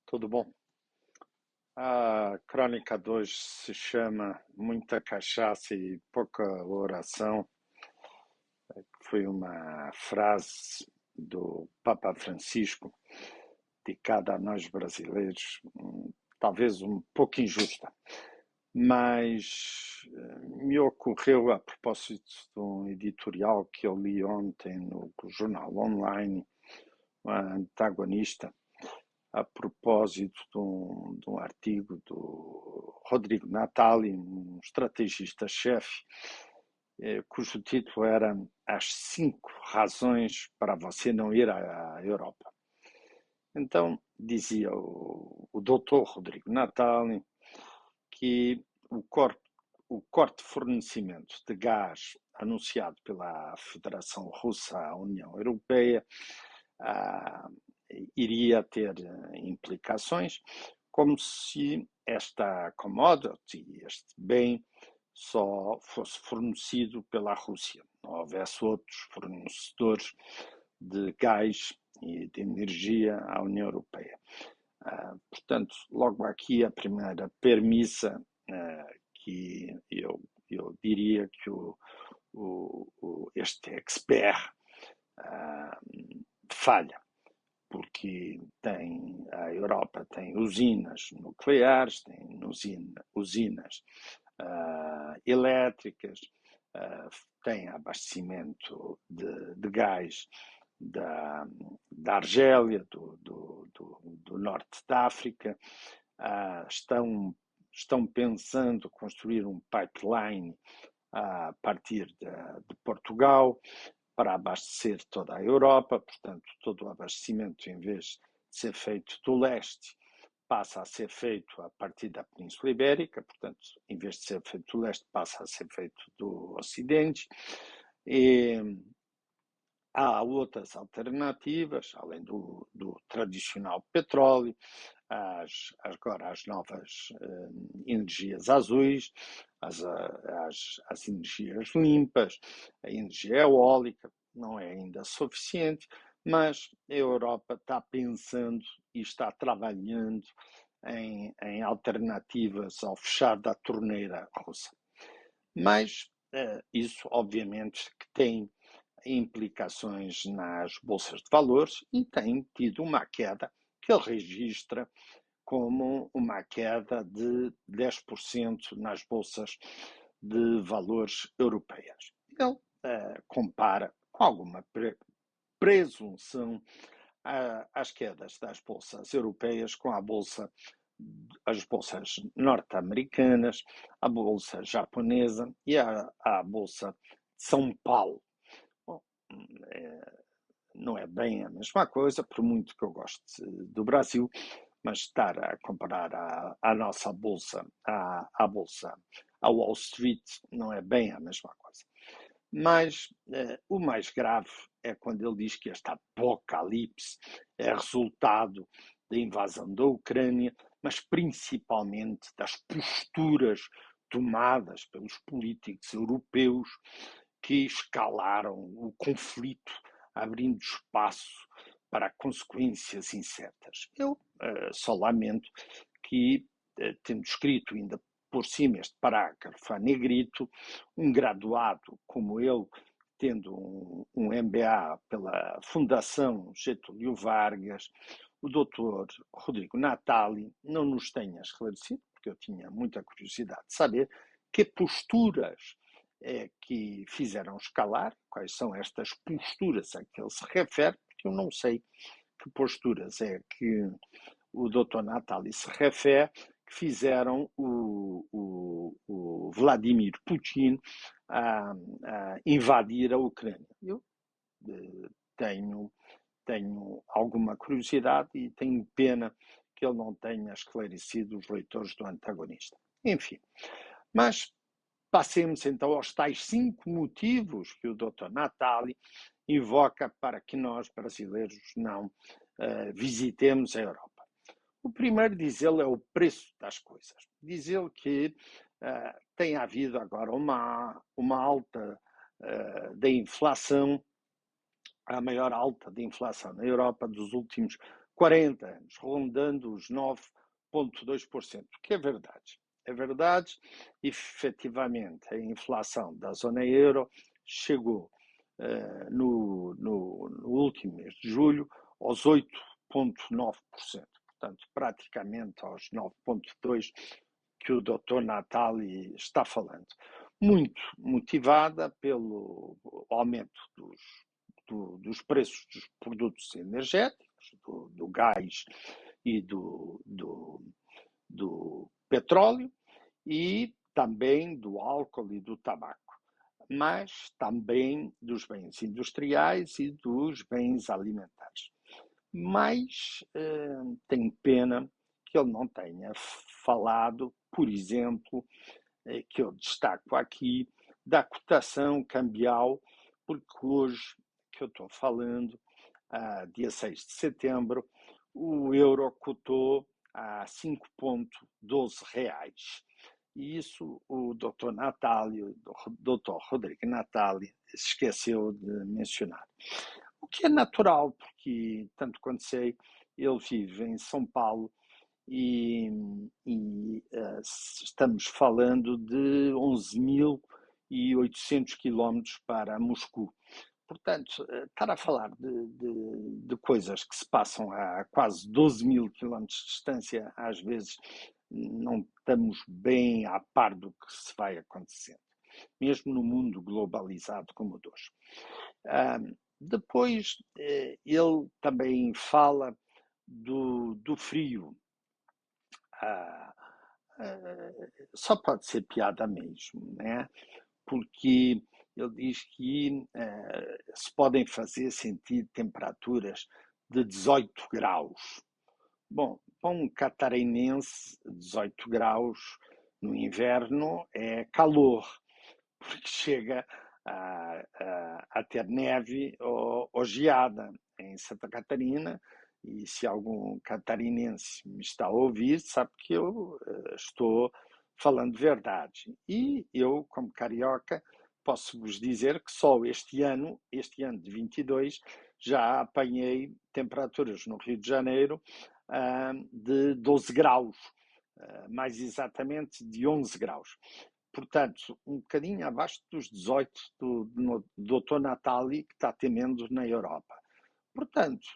Tudo bom? A crônica de hoje se chama Muita Cachaça e Pouca Oração. Foi uma frase do Papa Francisco, dedicada a nós brasileiros, talvez um pouco injusta, mas me ocorreu a propósito de um editorial que eu li ontem no jornal online, um antagonista, a propósito de um artigo do Rodrigo Natali, um estrategista-chefe, cujo título era As 5 razões para você não ir à Europa. Então, dizia o doutor Rodrigo Natali que o corte de fornecimento de gás anunciado pela Federação Russa à União Europeia iria ter implicações, como se esta commodity, este bem, só fosse fornecido pela Rússia, não houvesse outros fornecedores de gás e de energia à União Europeia. Portanto, logo aqui a primeira premissa que eu diria que este expert falha, porque a Europa tem usinas nucleares, tem usinas elétricas, tem abastecimento de gás da Argélia, do norte da África, estão pensando construir um pipeline a partir de Portugal para abastecer toda a Europa, portanto, todo o abastecimento, em vez de ser feito do leste, passa a ser feito a partir da Península Ibérica, portanto, em vez de ser feito do leste, passa a ser feito do ocidente. E há outras alternativas, além do tradicional petróleo, agora as novas energias azuis, as energias limpas, a energia eólica, não é ainda suficiente, mas a Europa está pensando e está trabalhando em alternativas ao fechar da torneira russa. Mas isso, obviamente, que tem implicações nas bolsas de valores e tem tido uma queda que ele registra como uma queda de 10% nas bolsas de valores europeias. Ele compara com alguma presunção as quedas das bolsas europeias com as bolsas norte-americanas, a bolsa japonesa e a bolsa de São Paulo. Bom, não é bem a mesma coisa, por muito que eu goste do Brasil, mas estar a comparar a nossa bolsa à bolsa, à Wall Street, não é bem a mesma coisa. Mas o mais grave é quando ele diz que este apocalipse é resultado da invasão da Ucrânia, mas principalmente das posturas tomadas pelos políticos europeus que escalaram o conflito, abrindo espaço para consequências incertas. Eu só lamento que, tendo escrito ainda por cima este parágrafo a negrito, um graduado como ele, tendo um MBA pela Fundação Getúlio Vargas, o doutor Rodrigo Natali não nos tenha esclarecido, porque eu tinha muita curiosidade de saber que posturas é que fizeram escalar, quais são estas posturas a que ele se refere, porque eu não sei que posturas é que o doutor Natali se refere, que fizeram o Vladimir Putin a invadir a Ucrânia. Eu tenho alguma curiosidade e tenho pena que ele não tenha esclarecido os leitores do antagonista. Enfim, mas passemos então aos tais 5 motivos que o Dr. Natali invoca para que nós, brasileiros, não visitemos a Europa. O primeiro, diz ele, é o preço das coisas. Diz ele que tem havido agora uma alta da inflação, a maior alta de inflação na Europa dos últimos 40 anos, rondando os 9,2%, o que é verdade. É verdade, efetivamente, a inflação da zona euro chegou no último mês de julho aos 8,9%, portanto, praticamente aos 9,2% que o Dr. Natali está falando. Muito motivada pelo aumento dos preços dos produtos energéticos, do gás e do petróleo, e também do álcool e do tabaco, mas também dos bens industriais e dos bens alimentares. Mas tenho pena que ele não tenha falado, por exemplo, que eu destaco aqui, da cotação cambial, porque hoje, que eu estou falando, dia 6 de setembro, o euro cotou a 5,12 reais. E isso o Dr. Natálio, o Dr. Rodrigo Natali, esqueceu de mencionar. O que é natural, porque, tanto quanto sei, ele vive em São Paulo e estamos falando de 11.800 quilómetros para Moscou. Portanto, estar a falar de coisas que se passam a quase 12.000 quilómetros de distância, às vezes não estamos bem a par do que se vai acontecendo, mesmo no mundo globalizado como o de hoje. Depois, ele também fala do frio. Só pode ser piada mesmo, né? Porque ele diz que se podem fazer sentir temperaturas de 18 graus. Bom, para um catarinense, 18 graus no inverno é calor, porque chega a ter neve ou geada em Santa Catarina. E se algum catarinense me está a ouvir, sabe que eu estou falando verdade. E eu, como carioca, posso vos dizer que só este ano de 22, já apanhei temperaturas no Rio de Janeiro de 12 graus, mais exatamente de 11 graus. Portanto, um bocadinho abaixo dos 18 do Dr. Natali, que está temendo na Europa. Portanto,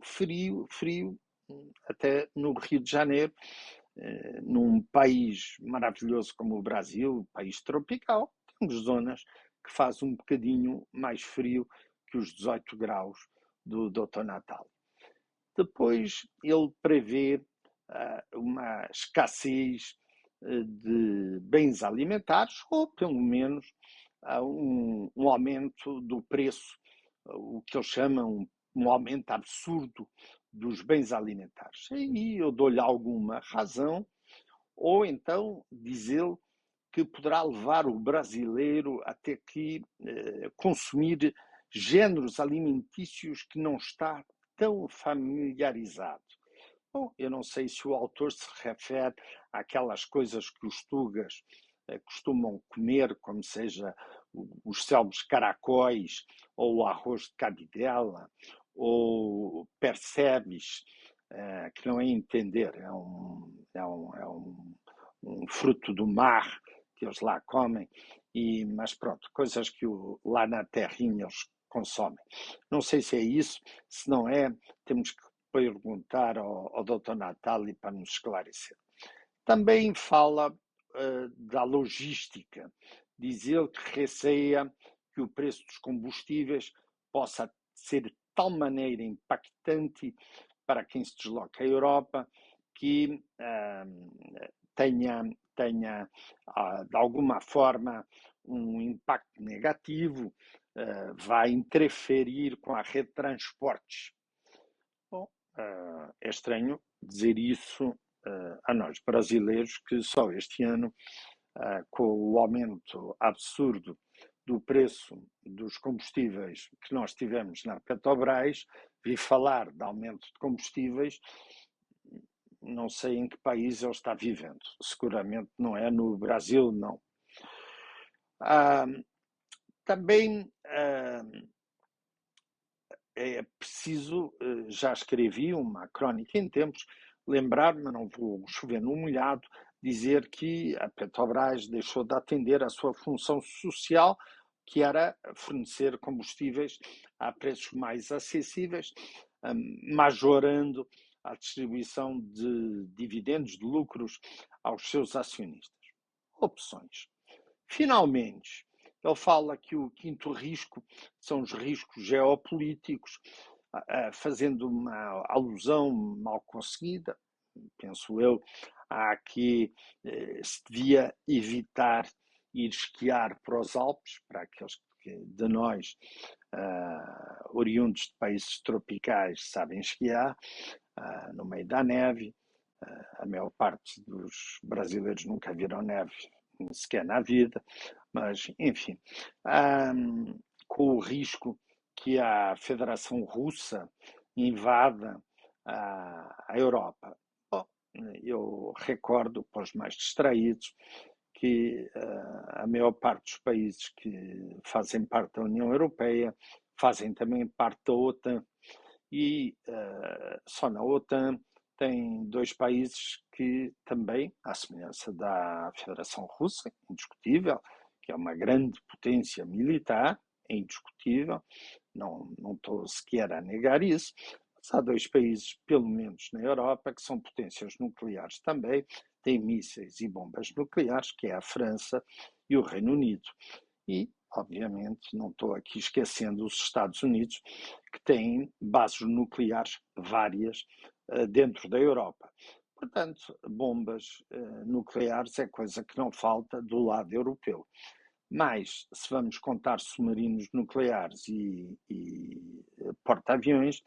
frio, até no Rio de Janeiro, num país maravilhoso como o Brasil, país tropical, temos zonas que faz um bocadinho mais frio que os 18 graus do Dr. Natali. Depois ele prevê uma escassez de bens alimentares, ou pelo menos um aumento do preço, o que eles chamam um aumento absurdo dos bens alimentares. E eu dou-lhe alguma razão, ou então dizer que poderá levar o brasileiro a ter que consumir géneros alimentícios que não está tão familiarizado. Bom, eu não sei se o autor se refere àquelas coisas que os tugas costumam comer, como seja os célebres caracóis, ou o arroz de cabidela, ou percebes, que não é entender, é um fruto do mar que eles lá comem, mas pronto, coisas que lá na terrinha eles consomem. Não sei se é isso, se não é, temos que perguntar ao Dr. Natali para nos esclarecer. Também fala da logística. Diz ele que receia que o preço dos combustíveis possa ser de tal maneira impactante para quem se desloca à Europa que tenha de alguma forma um impacto negativo, vai interferir com a rede de transportes. Bom, é estranho dizer isso a nós brasileiros, que só este ano, com o aumento absurdo do preço dos combustíveis que nós tivemos na Petrobras, vi falar de aumento de combustíveis, não sei em que país ele está vivendo. Seguramente não é no Brasil, não. Também é preciso, já escrevi uma crónica em tempos, lembrar-me, não vou chover no molhado, dizer que a Petrobras deixou de atender a sua função social, que era fornecer combustíveis a preços mais acessíveis, majorando a distribuição de dividendos, de lucros aos seus acionistas. Opções. Finalmente, ele fala que o quinto risco são os riscos geopolíticos, fazendo uma alusão mal conseguida, penso eu, a que se devia evitar ir esquiar para os Alpes, para aqueles de nós, oriundos de países tropicais, sabem esquiar, no meio da neve. A maior parte dos brasileiros nunca viram neve sequer na vida, mas enfim, com o risco que a Federação Russa invada a Europa. Bom, eu recordo para os mais distraídos que a maior parte dos países que fazem parte da União Europeia fazem também parte da OTAN e só na OTAN tem dois países que também, à semelhança da Federação Russa, indiscutível, que é uma grande potência militar, é indiscutível, não estou sequer a negar isso, mas há dois países, pelo menos na Europa, que são potências nucleares também, têm mísseis e bombas nucleares, que é a França e o Reino Unido. E, obviamente, não estou aqui esquecendo os Estados Unidos, que têm bases nucleares várias dentro da Europa. Portanto, bombas nucleares é coisa que não falta do lado europeu. Mas, se vamos contar submarinos nucleares e porta-aviões,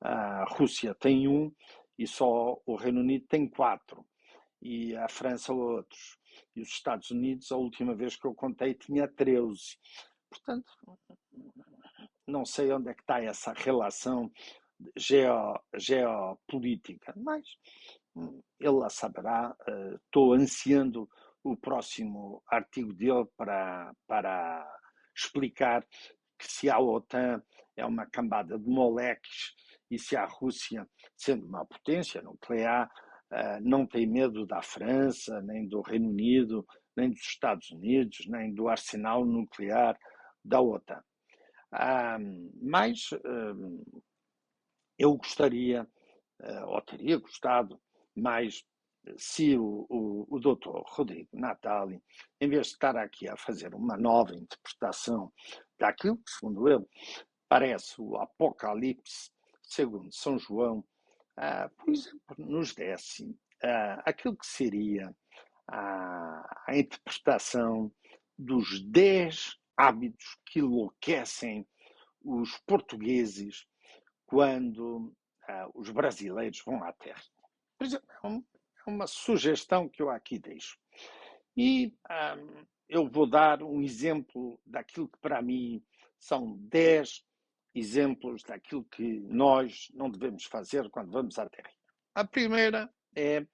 a Rússia tem um e só o Reino Unido tem 4 e a França outros. E os Estados Unidos, a última vez que eu contei, tinha 13. Portanto, não sei onde é que está essa relação geopolítica, mas ele lá saberá. Estou ansiando o próximo artigo dele para explicar que se a OTAN é uma cambada de moleques e se a Rússia, sendo uma potência nuclear, não tem medo da França, nem do Reino Unido, nem dos Estados Unidos, nem do arsenal nuclear da OTAN. Mas eu gostaria, ou teria gostado, mais se o doutor Rodrigo Natali, em vez de estar aqui a fazer uma nova interpretação daquilo que, segundo ele, parece o Apocalipse, segundo São João, por exemplo, nos desse aquilo que seria a interpretação dos 10 hábitos que enlouquecem os portugueses quando os brasileiros vão à terra. Por exemplo, é uma sugestão que eu aqui deixo. E eu vou dar um exemplo daquilo que para mim são 10 exemplos daquilo que nós não devemos fazer quando vamos à terra. A primeira é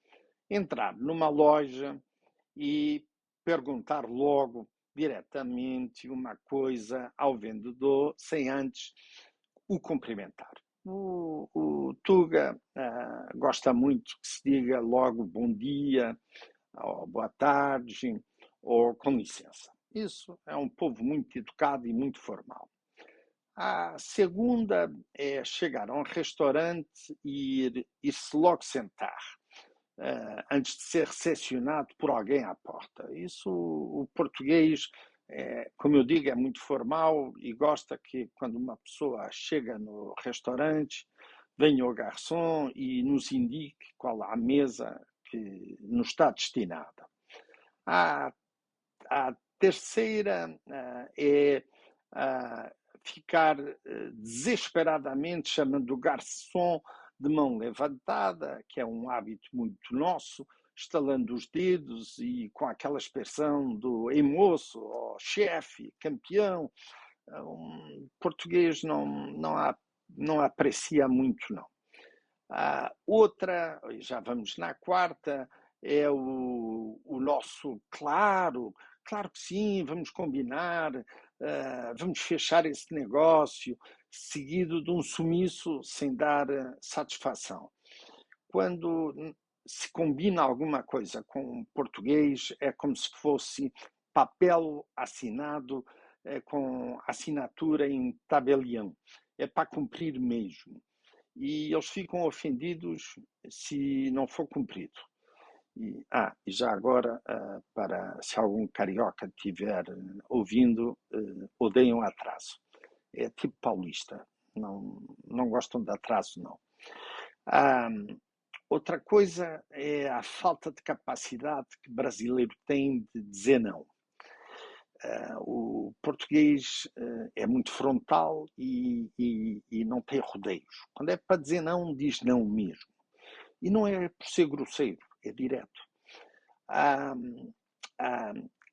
entrar numa loja e perguntar logo diretamente uma coisa ao vendedor sem antes o cumprimentar. O Tuga gosta muito que se diga logo bom dia, ou boa tarde, ou com licença. Isso é um povo muito educado e muito formal. A segunda é chegar a um restaurante e ir-se logo sentar, antes de ser recepcionado por alguém à porta. Isso o português, como eu digo, é muito formal e gosta que quando uma pessoa chega no restaurante, venha o garçom e nos indique qual a mesa que nos está destinada. A terceira é ficar desesperadamente chamando o garçom de mão levantada, que é um hábito muito nosso, estalando os dedos e com aquela expressão do ei moço, ou chefe, campeão. Um português não aprecia muito, não. Outra, já vamos na quarta, é o nosso claro que sim, vamos combinar, vamos fechar esse negócio, seguido de um sumiço sem dar satisfação. Quando se combina alguma coisa com português, é como se fosse papel assinado com assinatura em tabelião. É para cumprir mesmo. E eles ficam ofendidos se não for cumprido. E já agora, para se algum carioca estiver ouvindo, odeiam atraso. É tipo paulista, não gostam de atraso, não. Ah, outra coisa é a falta de capacidade que o brasileiro tem de dizer não. O português é muito frontal e não tem rodeios. Quando é para dizer não, diz não mesmo. E não é por ser grosseiro, é direto. Ah,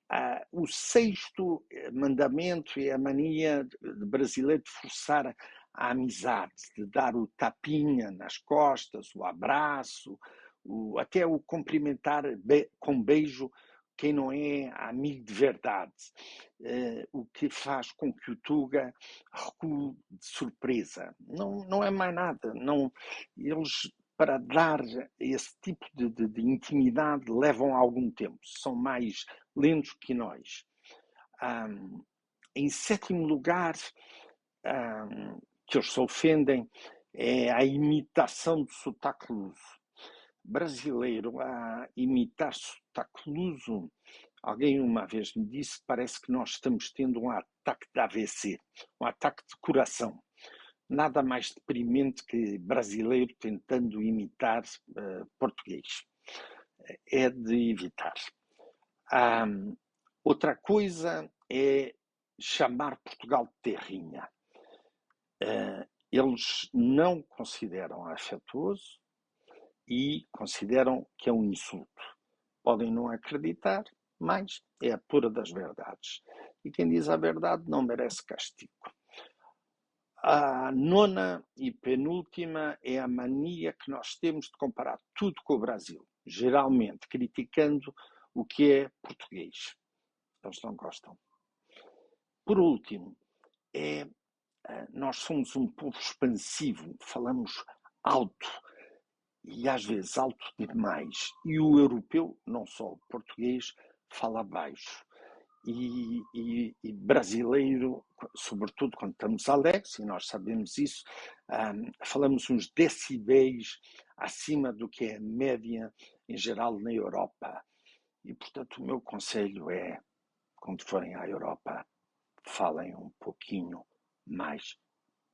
ah, o sexto mandamento é a mania brasileira de forçar a amizade, de dar o tapinha nas costas, o abraço, até o cumprimentar com beijo quem não é amigo de verdade, o que faz com que o Tuga recue de surpresa. Não é mais nada. Não, eles, para dar esse tipo de intimidade, levam algum tempo. São mais lentos que nós. Em sétimo lugar, que eles se ofendem, é a imitação do sotaque luso. Brasileiro a imitar sotaque luso. Alguém uma vez me disse, parece que nós estamos tendo um ataque de AVC, um ataque de coração. Nada mais deprimente que brasileiro tentando imitar português. É de evitar. Outra coisa é chamar Portugal de terrinha. Eles não consideram afetuoso e consideram que é um insulto. Podem não acreditar, mas é a pura das verdades. E quem diz a verdade não merece castigo. A nona e penúltima é a mania que nós temos de comparar tudo com o Brasil, geralmente criticando o que é português. Eles não gostam. Por último, nós somos um povo expansivo, falamos alto e às vezes alto demais. E o europeu, não só o português, fala baixo. E brasileiro, sobretudo quando estamos alegres, e nós sabemos isso, falamos uns decibéis acima do que é a média em geral na Europa. E, portanto, o meu conselho é, quando forem à Europa, falem um pouquinho mais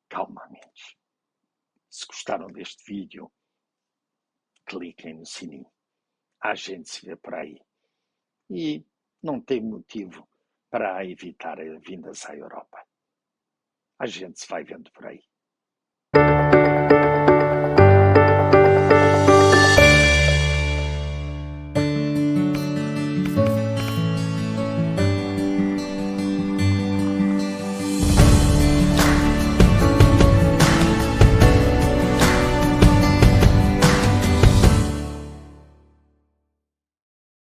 calmamente. Se gostaram deste vídeo, cliquem no sininho. A gente se vê por aí. E não tem motivo para evitar vindas à Europa. A gente se vai vendo por aí.